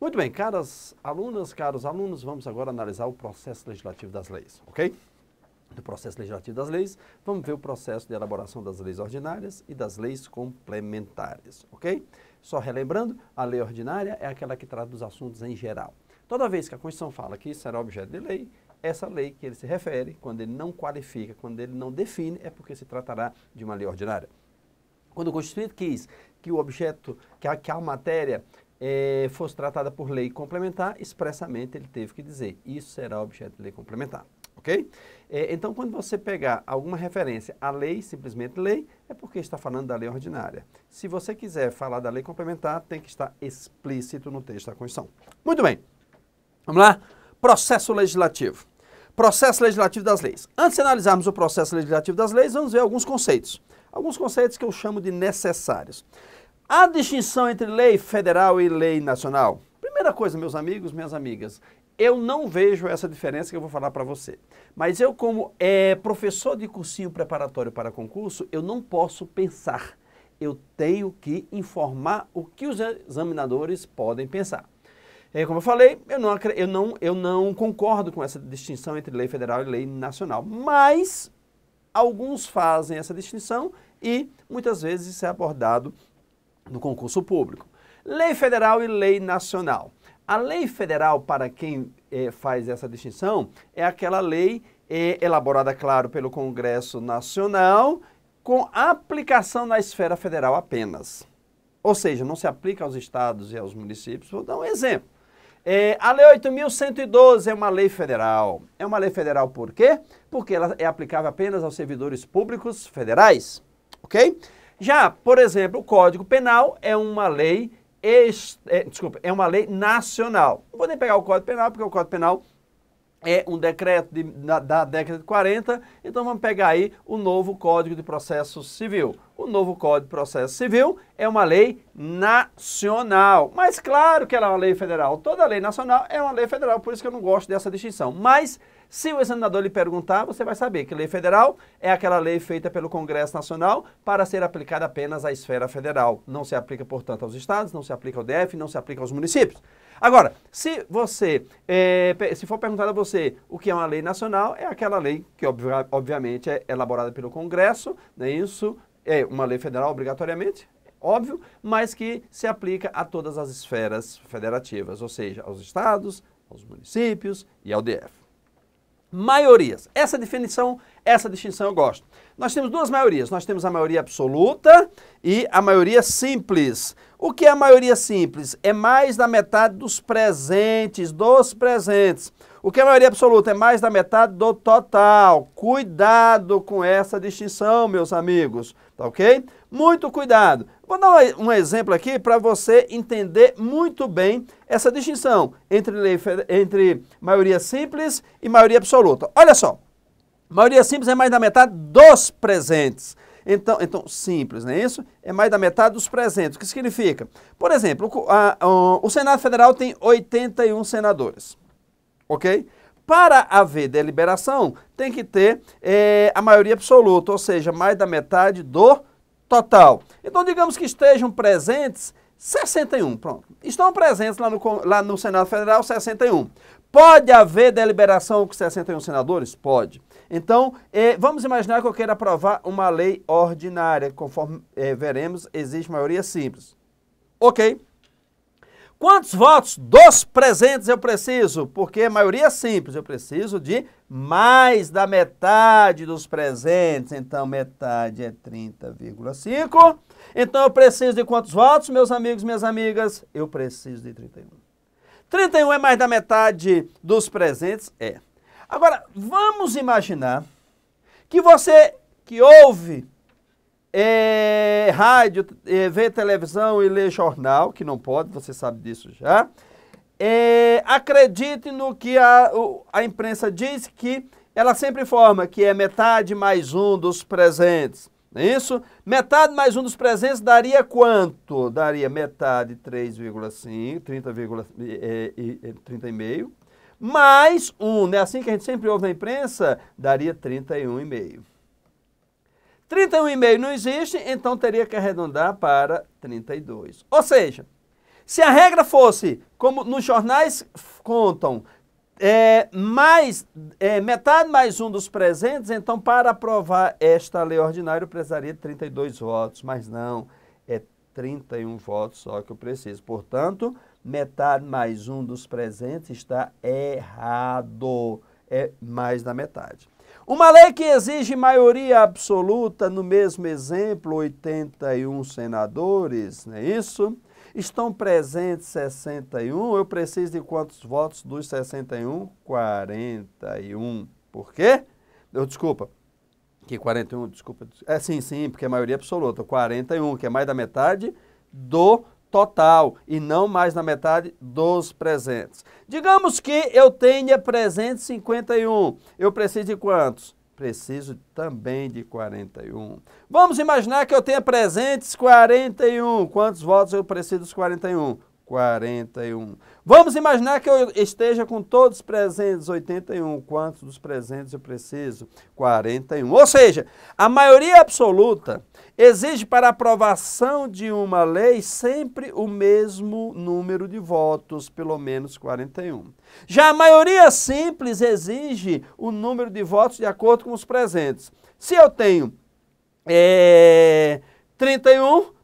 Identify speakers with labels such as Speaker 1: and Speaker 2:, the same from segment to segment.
Speaker 1: Muito bem, caras alunas, caros alunos, vamos agora analisar o processo legislativo das leis, ok? Do processo legislativo das leis, vamos ver o processo de elaboração das leis ordinárias e das leis complementares, ok? Só relembrando, a lei ordinária é aquela que trata dos assuntos em geral. Toda vez que a Constituição fala que isso será objeto de lei, essa lei que ele se refere, quando ele não qualifica, quando ele não define, é porque se tratará de uma lei ordinária. Quando o Constituinte quis que o objeto, que a matéria fosse tratada por lei complementar, expressamente ele teve que dizer, isso será objeto de lei complementar, ok? Então, quando você pegar alguma referência à lei, simplesmente lei, é porque está falando da lei ordinária. Se você quiser falar da lei complementar, tem que estar explícito no texto da Constituição. Muito bem, vamos lá? Processo legislativo. Processo legislativo das leis. Antes de analisarmos o processo legislativo das leis, vamos ver alguns conceitos. Alguns conceitos que eu chamo de necessários. A distinção entre lei federal e lei nacional. Primeira coisa, meus amigos, minhas amigas, eu não vejo essa diferença que eu vou falar para você. Mas eu, como professor de cursinho preparatório para concurso, eu não posso pensar. Eu tenho que informar o que os examinadores podem pensar. Como eu falei, eu não concordo com essa distinção entre lei federal e lei nacional. Mas alguns fazem essa distinção e muitas vezes isso é abordado no concurso público. Lei federal e lei nacional. A lei federal, para quem faz essa distinção, é aquela lei elaborada, claro, pelo Congresso Nacional, com aplicação na esfera federal apenas. Ou seja, não se aplica aos estados e aos municípios. Vou dar um exemplo. A Lei 8.112 é uma lei federal. É uma lei federal por quê? Porque ela é aplicável apenas aos servidores públicos federais, ok? Já, por exemplo, o Código Penal é uma lei, é uma lei nacional. Não vou nem pegar o Código Penal, porque o Código Penal é um decreto da década de 40, então vamos pegar aí o novo Código de Processo Civil. O novo Código de Processo Civil é uma lei nacional, mas claro que ela é uma lei federal. Toda lei nacional é uma lei federal, por isso que eu não gosto dessa distinção. Mas se o examinador lhe perguntar, você vai saber que lei federal é aquela lei feita pelo Congresso Nacional para ser aplicada apenas à esfera federal. Não se aplica, portanto, aos estados, não se aplica ao DF, não se aplica aos municípios. Agora, se for perguntado a você o que é uma lei nacional, é aquela lei que obviamente é elaborada pelo Congresso, não é isso? É uma lei federal obrigatoriamente, óbvio, mas que se aplica a todas as esferas federativas, ou seja, aos estados, aos municípios e ao DF. Maiorias. Essa distinção eu gosto. Nós temos duas maiorias. Nós temos a maioria absoluta e a maioria simples. O que é a maioria simples? É mais da metade dos presentes, O que é a maioria absoluta? É mais da metade do total. Cuidado com essa distinção, meus amigos. Tá ok? Muito cuidado. Vou dar um exemplo aqui para você entender muito bem essa distinção entre maioria simples e maioria absoluta. Olha só, maioria simples é mais da metade dos presentes. Então simples, não é isso? É mais da metade dos presentes. O que significa? Por exemplo, o Senado Federal tem 81 senadores, ok? Para haver deliberação, tem que ter a maioria absoluta, ou seja, mais da metade do total. Então, digamos que estejam presentes 61, pronto. Estão presentes lá no Senado Federal 61. Pode haver deliberação com 61 senadores? Pode. Então, vamos imaginar que eu queira aprovar uma lei ordinária, conforme veremos, existe maioria simples. Ok. Quantos votos dos presentes eu preciso? Porque a maioria simples, eu preciso de mais da metade dos presentes. Então, metade é 30,5. Então, eu preciso de quantos votos, meus amigos, minhas amigas? Eu preciso de 31. 31 é mais da metade dos presentes? É. Agora, vamos imaginar que você que ouve rádio, vê televisão e lê jornal, que não pode, você sabe disso já. Acredite no que a imprensa diz, que ela sempre informa que é metade mais um dos presentes. Não é isso? Metade mais um dos presentes daria quanto? Daria metade 3,5, 30,5, mais 1, não é assim que a gente sempre ouve na imprensa? Daria 31,5. 31,5 não existe, então teria que arredondar para 32. Ou seja, se a regra fosse como nos jornais contam, metade mais um dos presentes, então para aprovar esta lei ordinária eu precisaria de 32 votos, mas não, é 31 votos só que eu preciso. Portanto, metade mais um dos presentes está errado, é mais da metade. Uma lei que exige maioria absoluta, no mesmo exemplo, 81 senadores, não é isso? Estão presentes 61, eu preciso de quantos votos dos 61? 41. Por quê? Desculpa, que 41, desculpa. Sim, porque é maioria absoluta. 41, que é mais da metade do total e não mais da metade dos presentes. Digamos que eu tenha presentes 51. Eu preciso de quantos? Preciso também de 41. Vamos imaginar que eu tenha presentes 41. Quantos votos eu preciso dos 41? 41. Vamos imaginar que eu esteja com todos presentes 81. Quantos dos presentes eu preciso? 41. Ou seja, a maioria absoluta exige para aprovação de uma lei sempre o mesmo número de votos, pelo menos 41. Já a maioria simples exige o número de votos de acordo com os presentes. Se eu tenho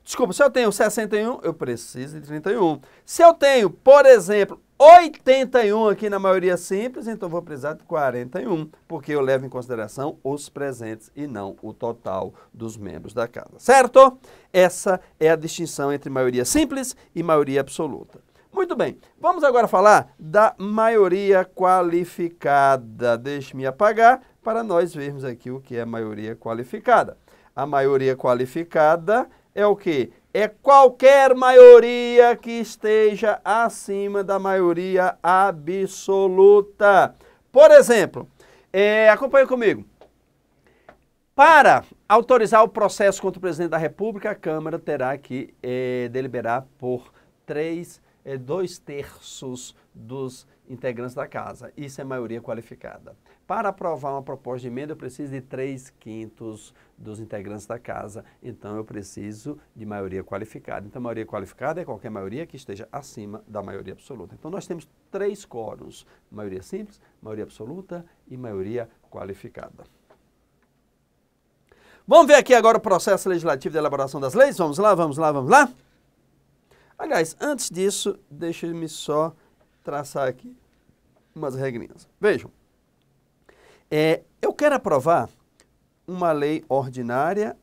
Speaker 1: se eu tenho 61, eu preciso de 31. Se eu tenho, por exemplo, 81 aqui na maioria simples, então vou precisar de 41, porque eu levo em consideração os presentes e não o total dos membros da casa, certo? Essa é a distinção entre maioria simples e maioria absoluta. Muito bem, vamos agora falar da maioria qualificada. Deixe-me apagar para nós vermos aqui o que é maioria qualificada. A maioria qualificada é o quê? É qualquer maioria que esteja acima da maioria absoluta. Por exemplo, acompanhe comigo. Para autorizar o processo contra o presidente da República, a Câmara terá que deliberar por 2/3 dos integrantes da casa. Isso é maioria qualificada. Para aprovar uma proposta de emenda, eu preciso de 3/5 dos integrantes da casa. Então, eu preciso de maioria qualificada. Então, maioria qualificada é qualquer maioria que esteja acima da maioria absoluta. Então, nós temos 3 quórums: maioria simples, maioria absoluta e maioria qualificada. Vamos ver aqui agora o processo legislativo de elaboração das leis? Vamos lá, vamos lá, vamos lá? Aliás, antes disso, deixe-me só traçar aqui umas regrinhas. Vejam, eu quero aprovar uma lei ordinária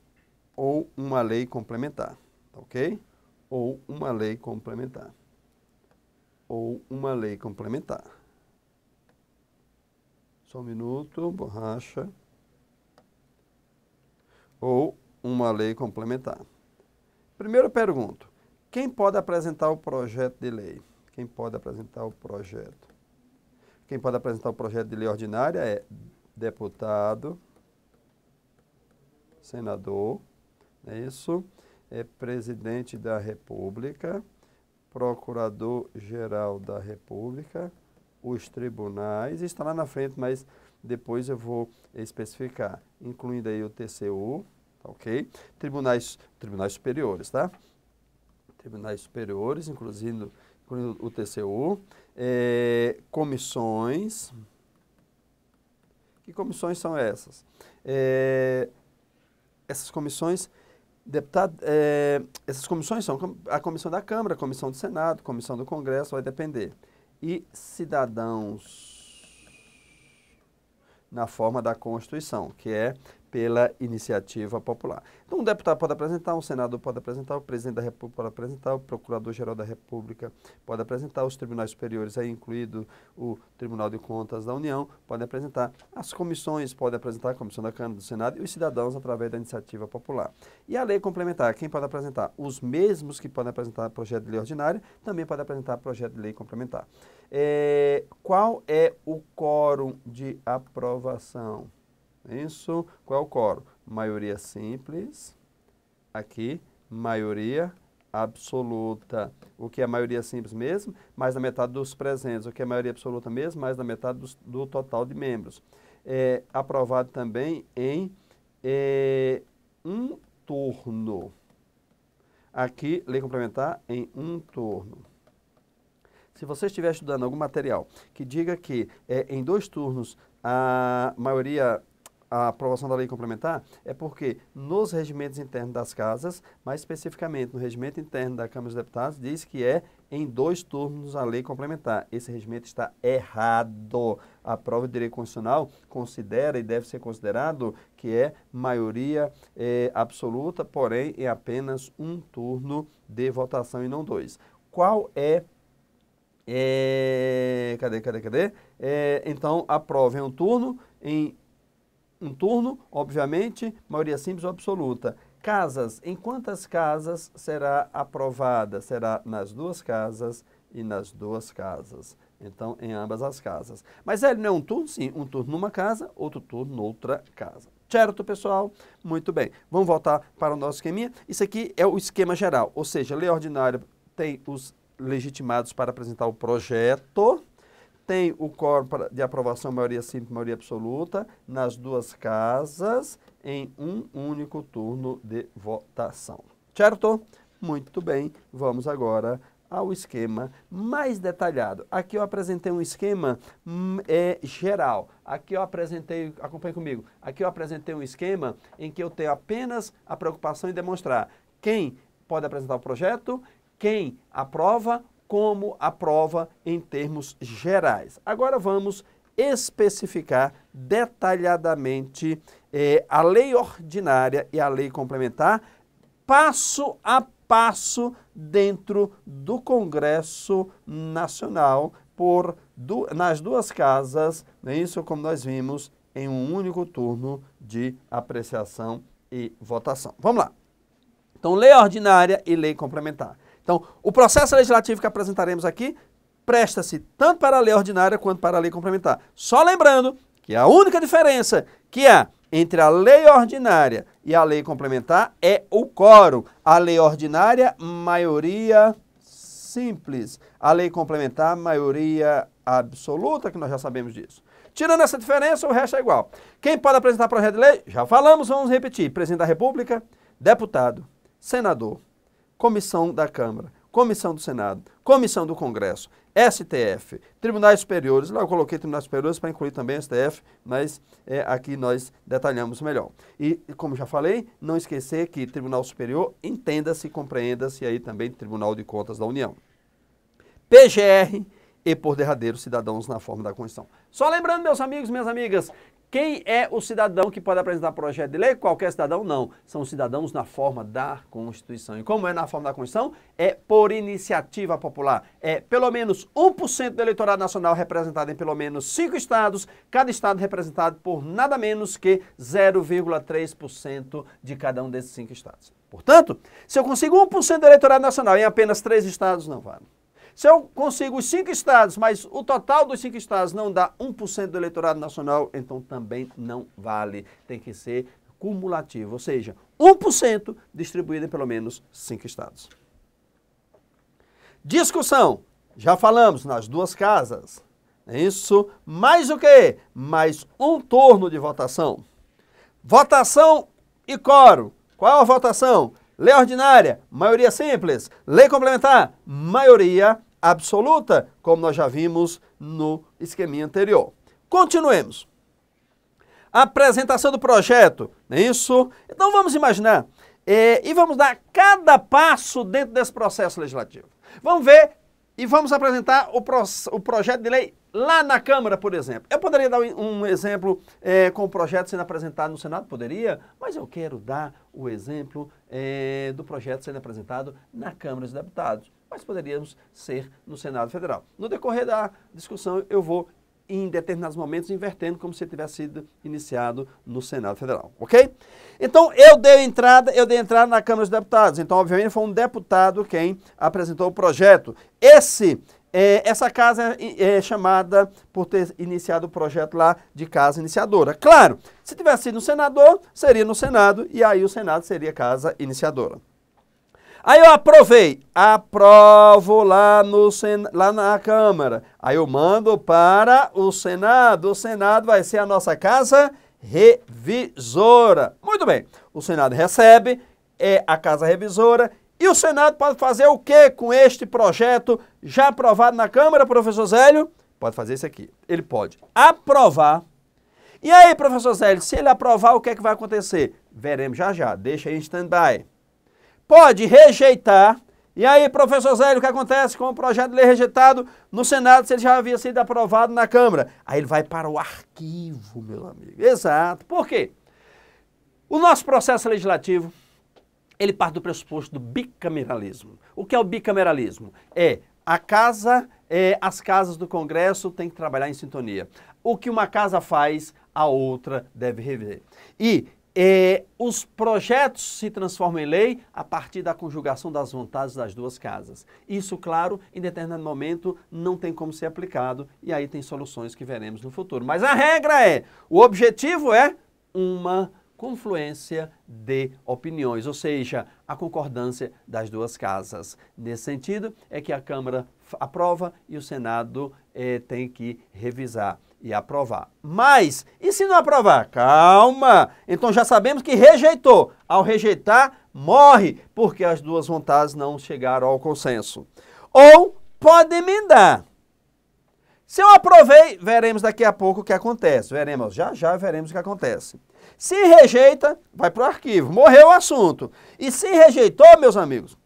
Speaker 1: ou uma lei complementar, ok? Ou uma lei complementar. Ou uma lei complementar. Só um minuto, borracha. Ou uma lei complementar. Primeiro eu pergunto, quem pode apresentar o projeto de lei? Quem pode apresentar o projeto? Quem pode apresentar o projeto de lei ordinária é deputado, senador, é isso? É presidente da República, procurador-geral da República, os tribunais, está lá na frente, mas depois eu vou especificar, incluindo aí o TCU, ok? Tribunais superiores, tá? Tribunais superiores, incluindo o TCU, comissões. Que comissões são essas? Essas comissões, essas comissões são a comissão da Câmara, a comissão do Senado, a comissão do Congresso, vai depender. E cidadãos na forma da Constituição, que é pela iniciativa popular. Então, um deputado pode apresentar, um senador pode apresentar, o presidente da República pode apresentar, o procurador-geral da República pode apresentar, os tribunais superiores, aí incluído o Tribunal de Contas da União, podem apresentar, as comissões podem apresentar, a Comissão da Câmara, do Senado e os cidadãos através da iniciativa popular. E a lei complementar, quem pode apresentar? Os mesmos que podem apresentar projeto de lei ordinária, também podem apresentar projeto de lei complementar. Qual é o quórum de aprovação? Isso, qual é o quórum? Maioria simples, aqui, maioria absoluta. O que é maioria simples mesmo? Mais da metade dos presentes. O que é maioria absoluta mesmo? Mais da metade do total de membros. Aprovado também em um turno. Aqui, lei complementar em um turno. Se você estiver estudando algum material que diga que em 2 turnos a aprovação da lei complementar, é porque nos regimentos internos das casas, mais especificamente no regimento interno da Câmara dos Deputados, diz que é em 2 turnos a lei complementar. Esse regimento está errado. A prova de direito constitucional considera e deve ser considerado que é maioria absoluta, porém em apenas 1 turno de votação e não 2. Qual é cadê? Então, a prova em 1 turno, obviamente, maioria simples ou absoluta. Casas, em quantas casas será aprovada? Será nas 2 casas e nas 2 casas. Então, em ambas as casas. Mas ele não é 1 turno? Sim, 1 turno numa casa, outro turno noutra casa. Certo, pessoal? Muito bem. Vamos voltar para o nosso esqueminha. Isso aqui é o esquema geral, ou seja, lei ordinária tem os legitimados para apresentar o projeto, tem o quórum de aprovação, maioria simples, maioria absoluta, nas 2 casas, em um único turno de votação. Certo? Muito bem, vamos agora ao esquema mais detalhado. Aqui eu apresentei um esquema geral. Aqui eu apresentei, acompanhe comigo, aqui eu apresentei um esquema em que eu tenho apenas a preocupação em demonstrar quem pode apresentar o projeto, quem aprova, como aprova em termos gerais. Agora vamos especificar detalhadamente a lei ordinária e a lei complementar, passo a passo dentro do Congresso Nacional, nas 2 casas, não é isso, como nós vimos, em um único turno de apreciação e votação. Vamos lá. Então, lei ordinária e lei complementar. Então, o processo legislativo que apresentaremos aqui presta-se tanto para a lei ordinária quanto para a lei complementar. Só lembrando que a única diferença que há entre a lei ordinária e a lei complementar é o quórum. A lei ordinária, maioria simples. A lei complementar, maioria absoluta, que nós já sabemos disso. Tirando essa diferença, o resto é igual. Quem pode apresentar projeto de lei? Já falamos, vamos repetir. Presidente da República, deputado, senador, comissão da Câmara, comissão do Senado, comissão do Congresso, STF, tribunais superiores. Lá eu coloquei tribunais superiores para incluir também STF, mas aqui nós detalhamos melhor. E, como já falei, não esquecer que Tribunal Superior entenda-se, compreenda-se aí também Tribunal de Contas da União. PGR e, por derradeiro, cidadãos na forma da Constituição. Só lembrando, meus amigos e minhas amigas, quem é o cidadão que pode apresentar projeto de lei? Qualquer cidadão? Não. São cidadãos na forma da Constituição. E como é na forma da Constituição? É por iniciativa popular. É pelo menos 1% do eleitorado nacional representado em pelo menos 5 estados, cada estado representado por nada menos que 0,3% de cada um desses 5 estados. Portanto, se eu consigo 1% do eleitorado nacional em apenas 3 estados, não vale. Se eu consigo os 5 estados, mas o total dos 5 estados não dá 1% do eleitorado nacional, então também não vale. Tem que ser cumulativo, ou seja, 1% distribuído em pelo menos 5 estados. Discussão. Já falamos nas 2 casas. É isso. Mais o quê? Mais um turno de votação. Votação e quórum. Qual a votação? Lei ordinária, maioria simples. Lei complementar, maioria absoluta, como nós já vimos no esqueminha anterior. Continuemos. Apresentação do projeto, não é isso? Então vamos imaginar e vamos dar cada passo dentro desse processo legislativo. Vamos ver e vamos apresentar o projeto de lei lá na Câmara, por exemplo. Eu poderia dar um exemplo com o projeto sendo apresentado no Senado? Poderia, mas eu quero dar o exemplo do projeto sendo apresentado na Câmara dos Deputados. Mas poderíamos ser no Senado Federal. No decorrer da discussão, eu vou, em determinados momentos, invertendo como se tivesse sido iniciado no Senado Federal, ok? Então, eu dei entrada na Câmara dos Deputados. Então, obviamente, foi um deputado quem apresentou o projeto. Essa casa é chamada, por ter iniciado o projeto lá, de casa iniciadora. Claro, se tivesse sido no senador, seria no Senado, e aí o Senado seria casa iniciadora. Aí eu aprovo lá na Câmara. Aí eu mando para o Senado vai ser a nossa casa revisora. Muito bem, o Senado recebe, a casa revisora E o Senado pode fazer o que com este projeto já aprovado na Câmara, professor Zélio? Pode fazer isso aqui. Ele pode aprovar. E aí, professor Zélio, se ele aprovar, o que é que vai acontecer? Veremos já já. Deixa aí em stand-by. Pode rejeitar. E aí, professor Zélio, o que acontece com o projeto de lei rejeitado no Senado se ele já havia sido aprovado na Câmara? Aí ele vai para o arquivo, meu amigo. Exato. Por quê? O nosso processo legislativo, ele parte do pressuposto do bicameralismo. O que é o bicameralismo? As casas do Congresso têm que trabalhar em sintonia. O que uma casa faz, a outra deve rever. E os projetos se transformam em lei a partir da conjugação das vontades das duas casas. Isso, claro, em determinado momento não tem como ser aplicado e aí tem soluções que veremos no futuro. Mas a regra o objetivo é uma confluência de opiniões, ou seja, a concordância das duas casas. Nesse sentido, é que a Câmara aprova e o Senado tem que revisar e aprovar. Mas, e se não aprovar? Calma! Então já sabemos que rejeitou. Ao rejeitar, morre, porque as duas vontades não chegaram ao consenso. Ou pode emendar. Se eu aprovei, veremos daqui a pouco o que acontece. Já veremos o que acontece. Se rejeita, vai para o arquivo. Morreu o assunto. E se rejeitou, meus amigos,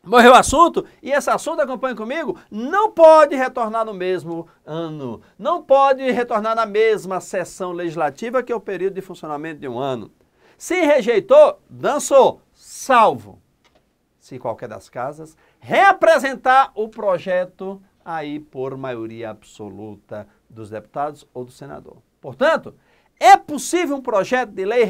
Speaker 1: morreu o assunto, e esse assunto, acompanhe comigo, não pode retornar no mesmo ano. Não pode retornar na mesma sessão legislativa, que é o período de funcionamento de um ano. Se rejeitou, dançou, salvo. Se qualquer das casas reapresentar o projeto aí por maioria absoluta dos deputados ou do senador. Portanto, é possível um projeto de lei,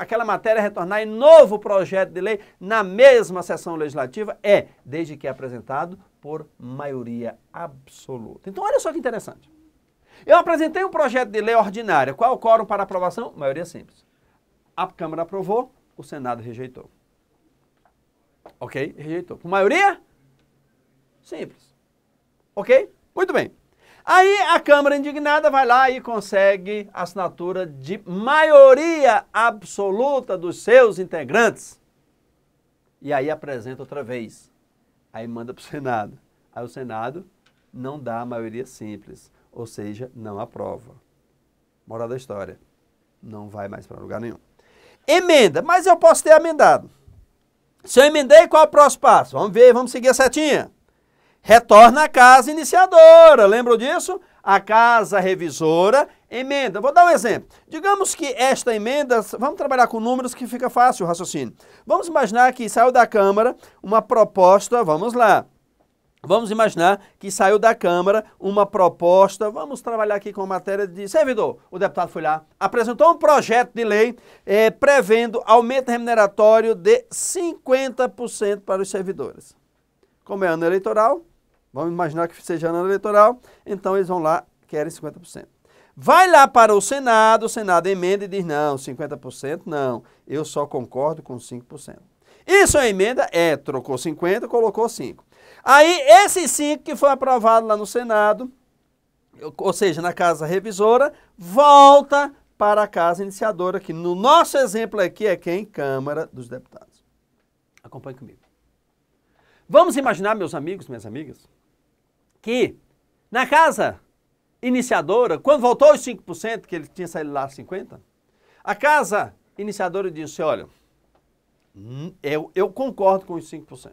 Speaker 1: aquela matéria retornar em novo projeto de lei na mesma sessão legislativa? Desde que é apresentado por maioria absoluta. Então, olha só que interessante. Eu apresentei um projeto de lei ordinária. Qual o quórum para aprovação? Maioria simples. A Câmara aprovou, o Senado rejeitou. Ok? Rejeitou. Com maioria? Simples. Ok? Muito bem. Aí a Câmara indignada vai lá e consegue a assinatura de maioria absoluta dos seus integrantes. E aí apresenta outra vez. Aí manda para o Senado. Aí o Senado não dá a maioria simples, ou seja, não aprova. Moral da história, não vai mais para lugar nenhum. Emenda, mas eu posso ter emendado. Se eu emendei, qual é o próximo passo? Vamos ver, vamos seguir a setinha. Retorna à casa iniciadora, lembram disso? A casa revisora emenda. Vou dar um exemplo. Digamos que esta emenda, vamos trabalhar com números que fica fácil o raciocínio. Vamos imaginar que saiu da Câmara uma proposta, vamos lá. Vamos imaginar que saiu da Câmara uma proposta, vamos trabalhar aqui com a matéria de servidor. O deputado foi lá, apresentou um projeto de lei prevendo aumento remuneratório de 50% para os servidores. Como é ano eleitoral, vamos imaginar que seja ano eleitoral, então eles vão lá, querem 50%. Vai lá para o Senado emenda e diz, não, 50% não, eu só concordo com 5%. Isso é emenda? Trocou 50%, colocou 5%. Aí, esse 5 que foi aprovado lá no Senado, ou seja, na Casa Revisora, volta para a Casa Iniciadora, que no nosso exemplo aqui é quem? Câmara dos Deputados. Acompanhe comigo. Vamos imaginar, meus amigos, minhas amigas, que na Casa Iniciadora, quando voltou os 5%, que ele tinha saído lá 50%, a Casa Iniciadora disse, olha, eu concordo com os 5%.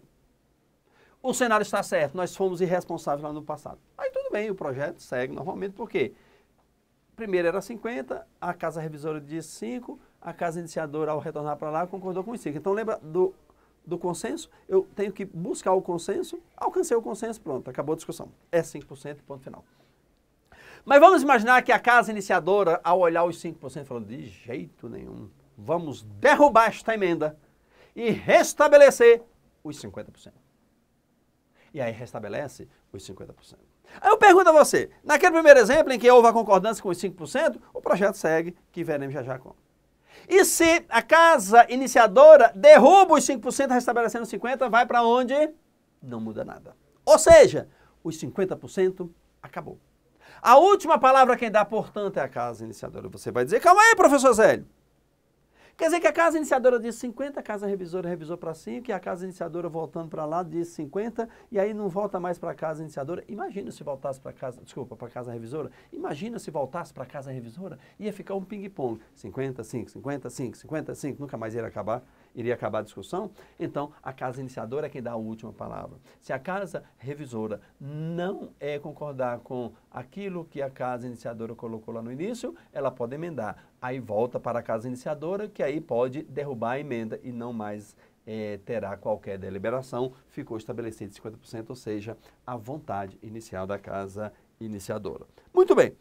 Speaker 1: O Senado está certo, nós fomos irresponsáveis lá no passado. Aí tudo bem, o projeto segue normalmente, por quê? Primeiro era 50%, a Casa Revisora disse 5%, a Casa Iniciadora, ao retornar para lá, concordou com os 5%. Então lembra do consenso? Eu tenho que buscar o consenso, alcancei o consenso, pronto, acabou a discussão. É 5%, ponto final. Mas vamos imaginar que a Casa Iniciadora, ao olhar os 5%, falou, de jeito nenhum, vamos derrubar esta emenda e restabelecer os 50%. E aí restabelece os 50%. Aí eu pergunto a você, naquele primeiro exemplo em que houve a concordância com os 5%, o projeto segue, que veremos já já como. E se a Casa Iniciadora derruba os 5%, restabelecendo os 50%, vai para onde? Não muda nada. Ou seja, os 50% acabou. A última palavra quem dá, portanto, é a Casa Iniciadora. Você vai dizer, calma aí, professor Zélio. Quer dizer que a casa iniciadora diz 50, a casa revisora revisou para 5, e a casa iniciadora voltando para lá diz 50, e aí não volta mais para a casa iniciadora. Imagina se voltasse para a casa, desculpa, para a casa revisora. Imagina se voltasse para a casa revisora, ia ficar um ping-pong. 55, 55, 55, nunca mais iria acabar a discussão. Então, a casa iniciadora é quem dá a última palavra. Se a casa revisora não concordar com aquilo que a casa iniciadora colocou lá no início, ela pode emendar. Aí volta para a casa iniciadora, que aí pode derrubar a emenda e não mais terá qualquer deliberação. Ficou estabelecido 50%, ou seja, a vontade inicial da casa iniciadora. Muito bem.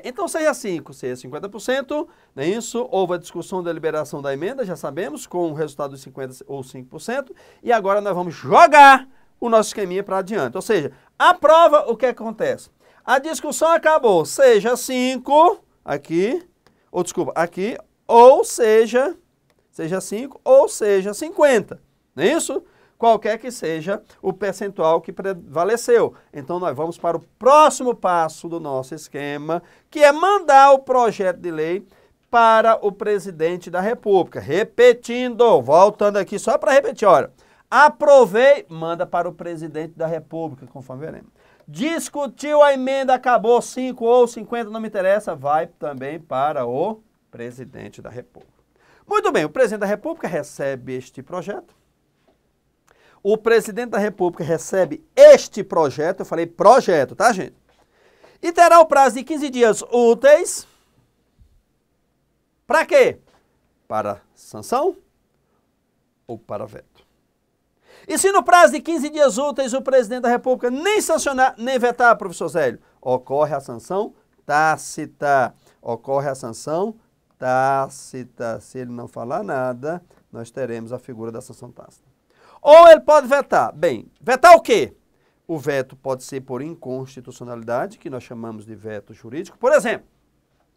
Speaker 1: Então, seja 5, seja 50%, não é isso? Houve a discussão da deliberação da emenda, já sabemos, com o resultado de 50% ou 5%, e agora nós vamos jogar o nosso esqueminha para adiante. Ou seja, a prova, o que acontece? A discussão acabou, seja 5, aqui, ou desculpa, aqui, ou seja 5, ou seja 50, não é isso? Qualquer que seja o percentual que prevaleceu. Então, nós vamos para o próximo passo do nosso esquema, que é mandar o projeto de lei para o presidente da República. Repetindo, voltando aqui só para repetir, olha. Aprovei, manda para o presidente da República, conforme veremos. Discutiu a emenda, acabou 5 ou 50, não me interessa, vai também para o presidente da República. Muito bem, o presidente da República recebe este projeto. O presidente da República recebe este projeto, eu falei projeto, tá, gente? E terá o prazo de 15 dias úteis. Para quê? Para sanção ou para veto. E se no prazo de 15 dias úteis o presidente da República nem sancionar, nem vetar, professor Zélio, ocorre a sanção tácita. Ocorre a sanção tácita. Se ele não falar nada, nós teremos a figura da sanção tácita. Ou ele pode vetar. Bem, vetar o quê? O veto pode ser por inconstitucionalidade, que nós chamamos de veto jurídico. Por exemplo,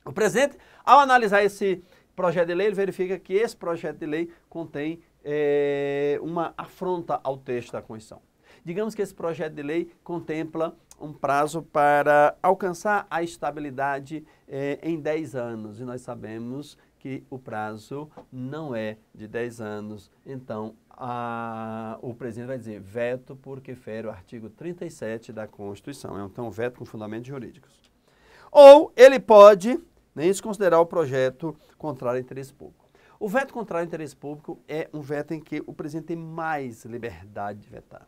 Speaker 1: o presidente, ao analisar esse projeto de lei, ele verifica que esse projeto de lei contém uma afronta ao texto da Constituição. Digamos que esse projeto de lei contempla um prazo para alcançar a estabilidade em 10 anos. E nós sabemos que o prazo não é de 10 anos. Então, o presidente vai dizer veto porque fere o artigo 37 da Constituição. Então, veto com fundamentos jurídicos. Ou ele pode considerar o projeto contrário ao interesse público. O veto contrário ao interesse público é um veto em que o presidente tem mais liberdade de vetar.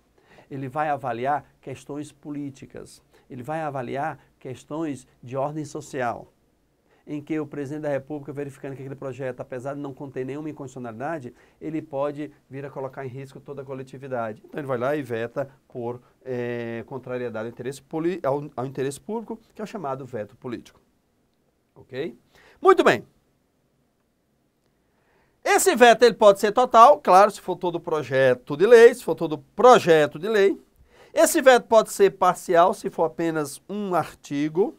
Speaker 1: Ele vai avaliar questões políticas, ele vai avaliar questões de ordem social, em que o presidente da República, verificando que aquele projeto, apesar de não conter nenhuma inconstitucionalidade, ele pode vir a colocar em risco toda a coletividade. Então, ele vai lá e veta por contrariedade ao interesse público, que é o chamado veto político. Ok? Muito bem. Esse veto ele pode ser total, claro, se for todo projeto de lei, se for todo projeto de lei. Esse veto pode ser parcial, se for apenas um artigo,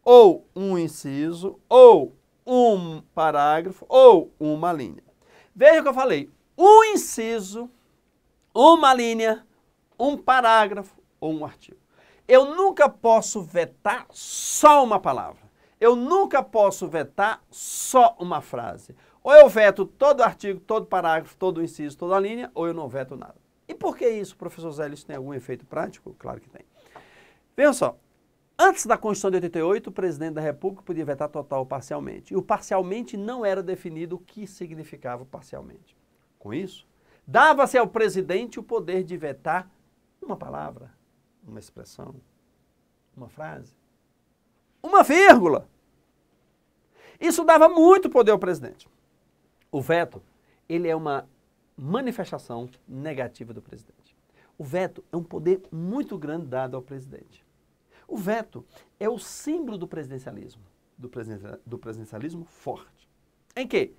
Speaker 1: ou um inciso, ou um parágrafo, ou uma linha. Veja o que eu falei, um inciso, uma linha, um parágrafo ou um artigo. Eu nunca posso vetar só uma palavra. Eu nunca posso vetar só uma frase. Ou eu veto todo artigo, todo parágrafo, todo inciso, toda linha, ou eu não veto nada. E por que isso, professor Zélio? Isso tem algum efeito prático? Claro que tem. Vejam só. Antes da Constituição de 88, o presidente da República podia vetar total ou parcialmente. E o parcialmente não era definido o que significava parcialmente. Com isso, dava-se ao presidente o poder de vetar uma palavra, uma expressão, uma frase, uma vírgula. Isso dava muito poder ao presidente. O veto, ele é uma manifestação negativa do presidente. O veto é um poder muito grande dado ao presidente. O veto é o símbolo do presidencialismo forte. Em que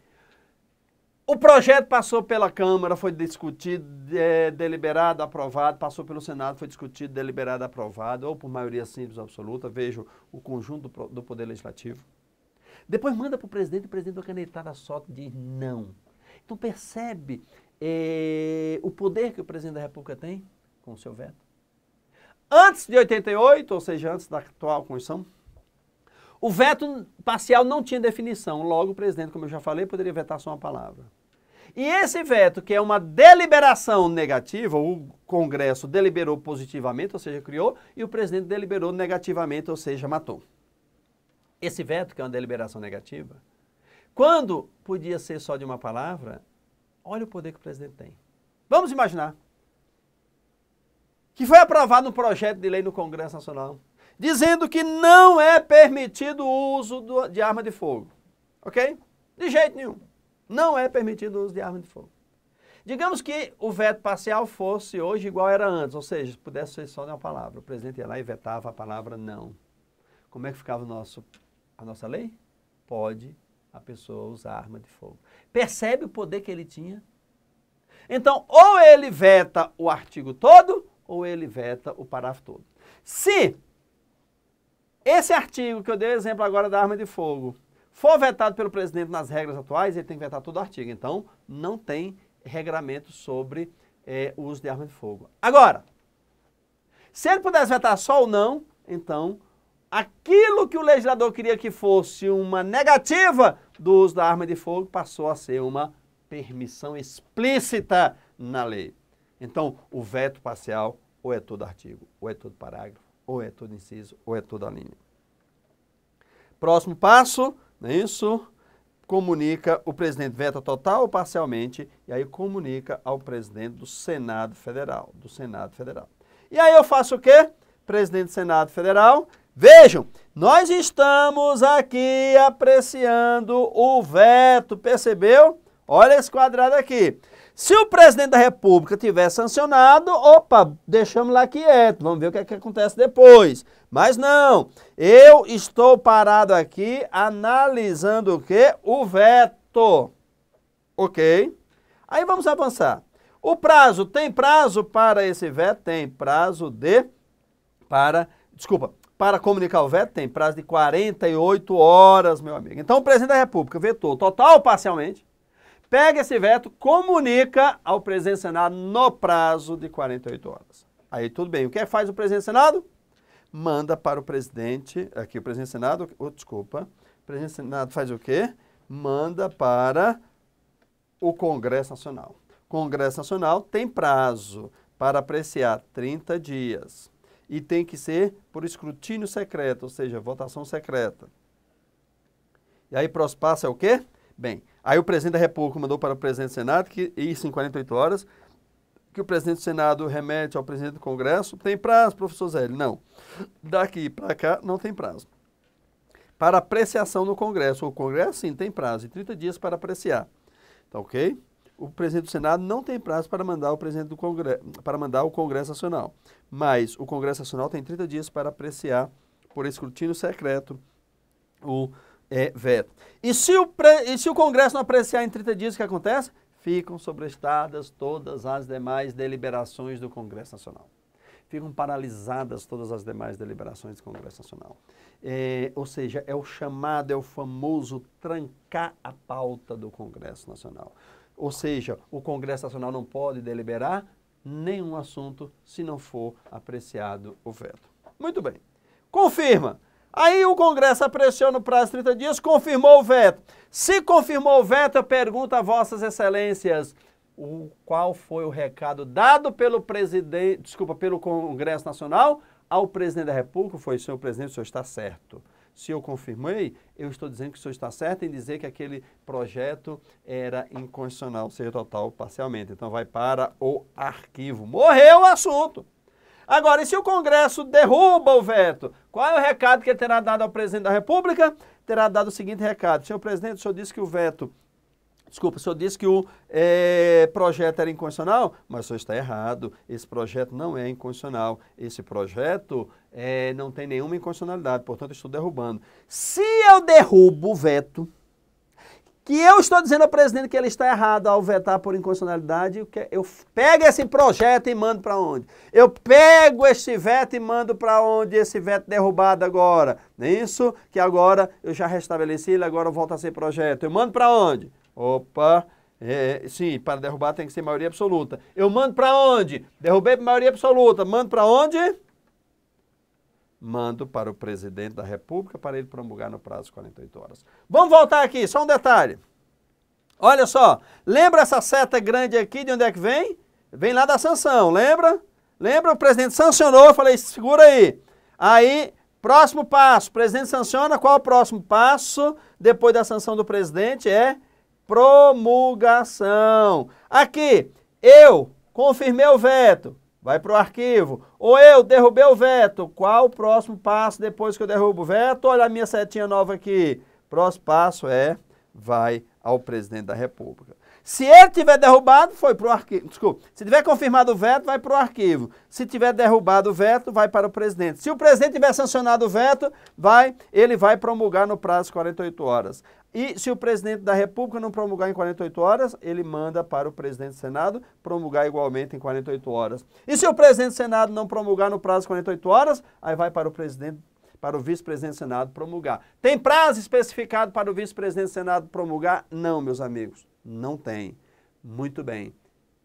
Speaker 1: o projeto passou pela Câmara, foi discutido, deliberado, aprovado, passou pelo Senado, foi discutido, deliberado, aprovado, ou por maioria simples ou absoluta, vejo o conjunto do Poder Legislativo. Depois manda para o presidente uma canetada só diz não. Então percebe o poder que o presidente da República tem com o seu veto. Antes de 88, ou seja, antes da atual Constituição, O veto parcial não tinha definição, logo o presidente, como eu já falei, poderia vetar só uma palavra. E esse veto, que é uma deliberação negativa, o Congresso deliberou positivamente, ou seja, criou, e o presidente deliberou negativamente, ou seja, matou. Esse veto, que é uma deliberação negativa, quando podia ser só de uma palavra, olha o poder que o presidente tem. Vamos imaginar que foi aprovado um projeto de lei no Congresso Nacional, dizendo que não é permitido o uso de arma de fogo. Ok? De jeito nenhum. Não é permitido o uso de arma de fogo. Digamos que o veto parcial fosse hoje igual era antes, ou seja, pudesse ser só de uma palavra. O presidente ia lá e vetava a palavra não. Como é que ficava a nossa lei? Pode a pessoa usar arma de fogo. Percebe o poder que ele tinha? Então, ou ele veta o artigo todo, ou ele veta o parágrafo todo. Se esse artigo que eu dei o exemplo agora da arma de fogo for vetado pelo presidente nas regras atuais, ele tem que vetar todo o artigo. Então, não tem regramento sobre o uso de arma de fogo. Agora, se ele pudesse vetar só ou não, então, aquilo que o legislador queria que fosse uma negativa do uso da arma de fogo passou a ser uma permissão explícita na lei. Então, o veto parcial ou é todo artigo, ou é todo parágrafo, ou é todo inciso, ou é toda a linha. Próximo passo, não é isso? Comunica, o presidente veta total ou parcialmente, e aí comunica ao presidente do Senado Federal. E aí eu faço o quê? Presidente do Senado Federal, vejam, nós estamos aqui apreciando o veto, percebeu? Olha esse quadrado aqui. Se o presidente da República tiver sancionado, opa, deixamos lá quieto, vamos ver o que é que acontece depois. Mas não, eu estou parado aqui analisando o quê? O veto. Ok? Aí vamos avançar. O prazo, tem prazo para esse veto? Tem prazo para comunicar o veto, tem prazo de 48 horas, meu amigo. Então o presidente da República vetou total ou parcialmente, pega esse veto, comunica ao presidente do Senado no prazo de 48 horas. Aí tudo bem. O que faz o presidente do Senado? Manda para o presidente, aqui o presidente do Senado, o presidente do Senado faz o quê? Manda para o Congresso Nacional. O Congresso Nacional tem prazo para apreciar 30 dias. E tem que ser por escrutínio secreto, ou seja, votação secreta. E aí, próximo passo é o quê? Bem, aí o presidente da República mandou para o presidente do Senado, que isso em 48 horas, que o presidente do Senado remete ao presidente do Congresso. Tem prazo, professor Zé? Não. Daqui para cá não tem prazo. Para apreciação no Congresso. O Congresso, sim, tem prazo, de 30 dias para apreciar. Tá ok? O presidente do Senado não tem prazo para mandar o presidente do Congresso, para mandar o Congresso Nacional. Mas o Congresso Nacional tem 30 dias para apreciar, por escrutínio secreto, o veto. E se o Congresso não apreciar em 30 dias, o que acontece? Ficam sobrestadas todas as demais deliberações do Congresso Nacional. Ficam paralisadas todas as demais deliberações do Congresso Nacional. Ou seja, é o famoso trancar a pauta do Congresso Nacional. Ou seja, o Congresso Nacional não pode deliberar nenhum assunto se não for apreciado o veto. Muito bem. Confirma. Aí o Congresso apreciou no prazo de 30 dias, confirmou o veto. Se confirmou o veto, eu pergunto a vossas excelências, qual foi o recado dado pelo pelo Congresso Nacional ao presidente da República? Foi, senhor presidente, o senhor está certo. Se eu confirmei, eu estou dizendo que o senhor está certo em dizer que aquele projeto era inconstitucional, seja total ou parcialmente. Então vai para o arquivo. Morreu o assunto. Agora, e se o Congresso derruba o veto? Qual é o recado que ele terá dado ao presidente da República? Terá dado o seguinte recado. Senhor presidente, o senhor disse que o veto... Desculpa, o senhor disse que o projeto era inconstitucional, mas o senhor está errado. Esse projeto não é inconstitucional. Esse projeto não tem nenhuma inconstitucionalidade, portanto, eu estou derrubando. Se eu derrubo o veto, que eu estou dizendo ao presidente que ele está errado ao vetar por inconstitucionalidade, eu pego esse projeto e mando para onde? Eu pego esse veto e mando para onde esse veto derrubado agora? Não é isso? Que agora eu já restabeleci ele, agora volta a ser projeto. Eu mando para onde? Opa, sim, para derrubar tem que ser maioria absoluta. Eu mando para onde? Derrubei por maioria absoluta. Mando para onde? mando para o presidente da República para ele promulgar no prazo de 48 horas. Vamos voltar aqui, só um detalhe. Olha só, lembra essa seta grande aqui, de onde é que vem? Vem lá da sanção, lembra? Lembra? O presidente sancionou, eu falei, segura aí. Aí, próximo passo, o presidente sanciona, qual é o próximo passo? Depois da sanção do presidente é promulgação. Aqui, eu confirmei o veto, vai para o arquivo. Ou eu derrubei o veto, qual o próximo passo depois que eu derrubo o veto? Olha a minha setinha nova aqui. Próximo passo vai ao presidente da República. Se ele tiver derrubado, foi para o arquivo. Desculpa. Se tiver confirmado o veto, vai para o arquivo. Se tiver derrubado o veto, vai para o presidente. Se o presidente tiver sancionado o veto, ele vai promulgar no prazo de 48 horas. E se o presidente da República não promulgar em 48 horas, ele manda para o presidente do Senado promulgar igualmente em 48 horas. E se o presidente do Senado não promulgar no prazo de 48 horas, aí vai para o vice-presidente do Senado promulgar. Tem prazo especificado para o vice-presidente do Senado promulgar? Não, meus amigos, não tem. Muito bem.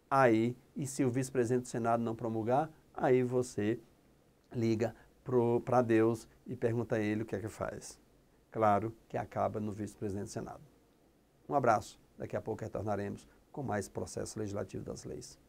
Speaker 1: Aí, e se o vice-presidente do Senado não promulgar, aí você liga para Deus e pergunta a ele o que é que faz. Claro que acaba no vice-presidente do Senado. Um abraço. Daqui a pouco retornaremos com mais processo legislativo das leis.